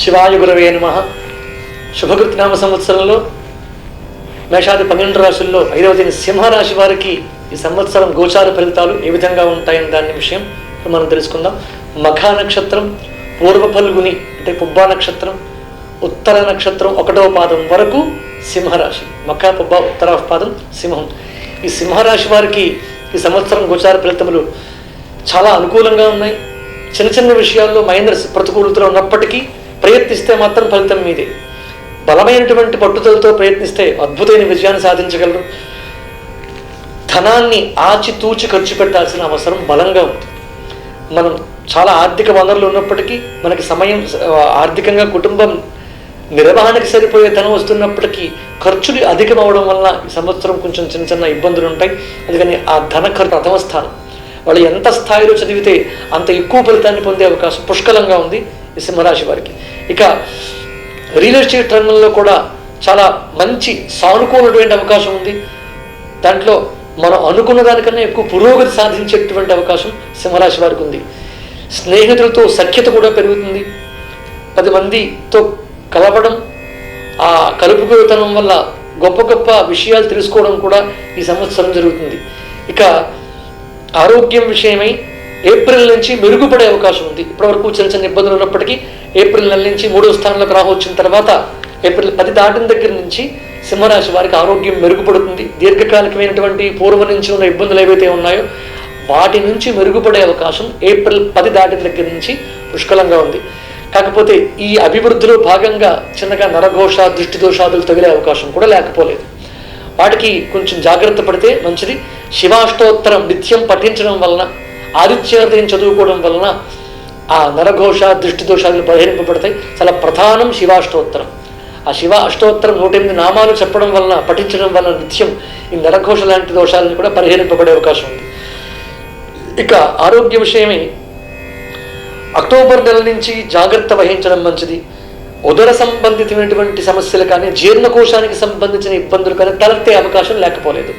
శివాయ గురవే నమః. శుభకృత్నామ సంవత్సరంలో మేషాది 12 రాశుల్లో 5వ తేదీ సింహరాశి వారికి ఈ సంవత్సరం గోచార ఫలితాలు ఏ విధంగా ఉంటాయని దాని విషయం మనం తెలుసుకుందాం. మఖా నక్షత్రం, పూర్వ ఫల్గుని అంటే పుబ్బా నక్షత్రం, ఉత్తర నక్షత్రం 1వ పాదం వరకు సింహరాశి. మఖా, పుబ్బ, ఉత్తర పాదం సింహం. ఈ సింహరాశి వారికి ఈ సంవత్సరం గోచార ఫలితములు చాలా అనుకూలంగా ఉన్నాయి. చిన్న చిన్న విషయాల్లో మైనర్ ప్రతికూలతలు ఉన్నప్పటికీ ప్రయత్నిస్తే మాత్రం ఫలితం మీదే. బలమైనటువంటి పట్టుదలతో ప్రయత్నిస్తే అద్భుతమైన విజయాన్ని సాధించగలరు. ధనాన్ని ఆచితూచి ఖర్చు పెట్టాల్సిన అవసరం బలంగా ఉంది. మనం చాలా ఆర్థిక వనరులు ఉన్నప్పటికీ మనకి సమయం, ఆర్థికంగా కుటుంబం నిర్వహణకి సరిపోయే ధనం వస్తున్నప్పటికీ ఖర్చులు అధికం అవడం వల్ల ఈ సంవత్సరం కొంచెం చిన్న చిన్న ఇబ్బందులు ఉంటాయి. అందుకని ఆ ధన ఖర్చు ప్రథమ స్థానం. వాళ్ళు ఎంత స్థాయిలో చదివితే అంత ఎక్కువ ఫలితాన్ని పొందే అవకాశం పుష్కలంగా ఉంది ఈ సింహరాశి వారికి. ఇక రియల్ ఎస్టేట్ రంగంలో కూడా చాలా మంచి సానుకూలమైన అవకాశం ఉంది. దాంట్లో మనం అనుకున్న దానికన్నా ఎక్కువ పురోగతి సాధించేటువంటి అవకాశం సింహరాశి వారికి ఉంది. స్నేహితులతో సఖ్యత కూడా పెరుగుతుంది. 10 మందితో కలవడం, ఆ కలుపుకోతనం వల్ల గొప్ప గొప్ప విషయాలు తెలుసుకోవడం కూడా ఈ సంవత్సరం జరుగుతుంది. ఇక ఆరోగ్యం విషయమై ఏప్రిల్ నుంచి మెరుగుపడే అవకాశం ఉంది. ఇప్పటివరకు చిన్న చిన్న ఇబ్బందులు ఉన్నప్పటికీ ఏప్రిల్ నెల నుంచి 3వ స్థానంలోకి రాహు వచ్చిన తర్వాత ఏప్రిల్ 10 దాటిన దగ్గర నుంచి సింహరాశి వారికి ఆరోగ్యం మెరుగుపడుతుంది. దీర్ఘకాలికమైనటువంటి పూర్వం నుంచి ఉన్న ఇబ్బందులు ఏవైతే ఉన్నాయో వాటి నుంచి మెరుగుపడే అవకాశం ఏప్రిల్ 10 దాటిన దగ్గర నుంచి పుష్కలంగా ఉంది. కాకపోతే ఈ అభివృద్ధిలో భాగంగా చిన్నగా నరఘోష, దృష్టి దోషాదులు తగిలే అవకాశం కూడా లేకపోలేదు. వాటికి కొంచెం జాగ్రత్త పడితే మంచిది. శివాష్టోత్తరం నిత్యం పఠించడం వలన, ఆదిత్య హృదయం చదువుకోవడం వలన ఆ నరఘోష, దృష్టి దోషాలు పరిహరింపబడతాయి. చాలా ప్రధానం శివాష్టోత్తరం. ఆ శివ అష్టోత్తరం 108 నామాలు చెప్పడం వలన, పఠించడం వలన నిత్యం ఈ నరఘోష లాంటి దోషాలను కూడా పరిహరింపబడే అవకాశం ఉంది. ఇక ఆరోగ్య విషయమే అక్టోబర్ నెల నుంచి జాగ్రత్త వహించడం మంచిది. ఉదర సంబంధితమైనటువంటి సమస్యలు కానీ, జీర్ణకోశానికి సంబంధించిన ఇబ్బందులు కానీ తలెత్తే అవకాశం లేకపోలేదు.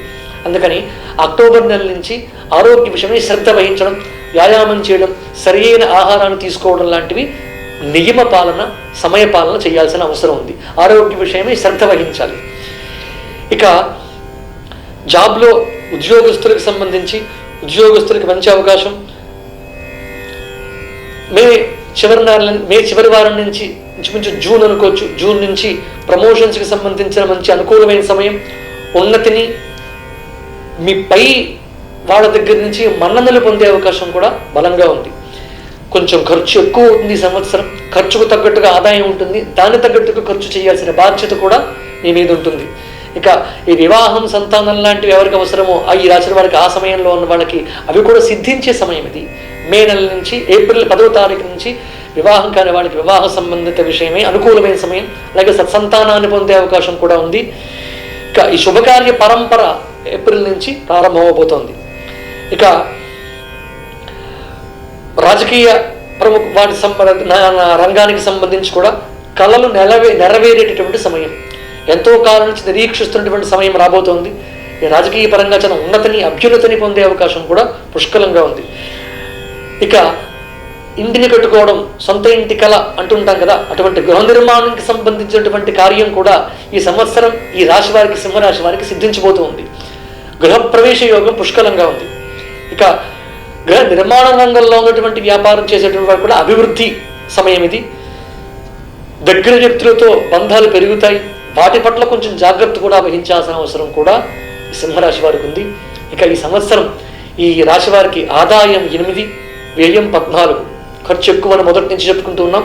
అందుకని అక్టోబర్ నెల నుంచి ఆరోగ్య విషయమై శ్రద్ధ వహించడం, వ్యాయామం చేయడం, సరియైన ఆహారాన్ని తీసుకోవడం లాంటివి నియమ పాలన, సమయ పాలన చేయాల్సిన అవసరం ఉంది. ఆరోగ్య విషయమై శ్రద్ధ వహించాలి. ఇక జాబ్లో ఉద్యోగస్తులకు సంబంధించి ఉద్యోగస్తులకు మంచి అవకాశం. మే చివరి వారం నుంచి ఇంచుమించు జూన్ అనుకోవచ్చు. జూన్ నుంచి ప్రమోషన్స్కి సంబంధించిన మంచి అనుకూలమైన సమయం. ఉన్నతిని మీ పై వాళ్ళ దగ్గర నుంచి మన్ననలు పొందే అవకాశం కూడా బలంగా ఉంది. కొంచెం ఖర్చు ఎక్కువ అవుతుంది ఈ సంవత్సరం. ఖర్చుకు తగ్గట్టుగా ఆదాయం ఉంటుంది. దానికి తగ్గట్టుగా ఖర్చు చేయాల్సిన బాధ్యత కూడా మీ మీద ఉంటుంది. ఇక ఈ వివాహం, సంతానం లాంటివి ఎవరికి అవసరమో ఈ రాసిన వారికి, ఆ సమయంలో ఉన్న వాళ్ళకి అవి కూడా సిద్ధించే సమయం ఇది. మే నెల నుంచి ఏప్రిల్ 10వ తారీఖు నుంచి వివాహం కాని వాళ్ళకి వివాహ సంబంధిత విషయమే అనుకూలమైన సమయం. అలాగే సత్సంతానాన్ని పొందే అవకాశం కూడా ఉంది. ఇక ఈ శుభకార్య పరంపర ఏప్రిల్ నుంచి ప్రారంభమవబోతోంది. ఇక రాజకీయ ప్రముఖ వాటి రంగానికి సంబంధించి కూడా కళలు నెరవేరేటటువంటి సమయం. ఎంతో కాలం నుంచి నిరీక్షిస్తున్నటువంటి సమయం రాబోతోంది. ఈ రాజకీయ పరంగా చాలా ఉన్నతిని, అభ్యున్నతిని పొందే అవకాశం కూడా పుష్కలంగా ఉంది. ఇక ఇంటిని కట్టుకోవడం, సొంత ఇంటి కళ అంటుంటాం కదా, అటువంటి గృహ నిర్మాణానికి సంబంధించినటువంటి కార్యం కూడా ఈ సంవత్సరం ఈ రాశి వారికి, సింహరాశి వారికి సిద్ధించబోతూ ఉంది. గృహప్రవేశ యోగం పుష్కలంగా ఉంది. ఇక గృహ నిర్మాణ రంగంలో ఉన్నటువంటి వ్యాపారం చేసేటువంటి వారు కూడా అభివృద్ధి సమయం ఇది. దగ్గర వ్యక్తులతో బంధాలు పెరుగుతాయి. వాటి పట్ల కొంచెం జాగ్రత్త కూడా వహించాల్సిన అవసరం కూడా సింహరాశి వారికి ఉంది. ఇక ఈ సంవత్సరం ఈ రాశి వారికి ఆదాయం 8, వ్యయం 14, ఖర్చు ఎక్కువ అని మొదటి నుంచి చెప్పుకుంటూ ఉన్నాం.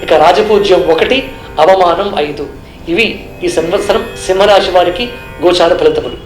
ఇక రాజపూజ్యం 1, అవమానం 5. ఇవి ఈ సంవత్సరం సింహరాశి వారికి గోచార ఫలితములు.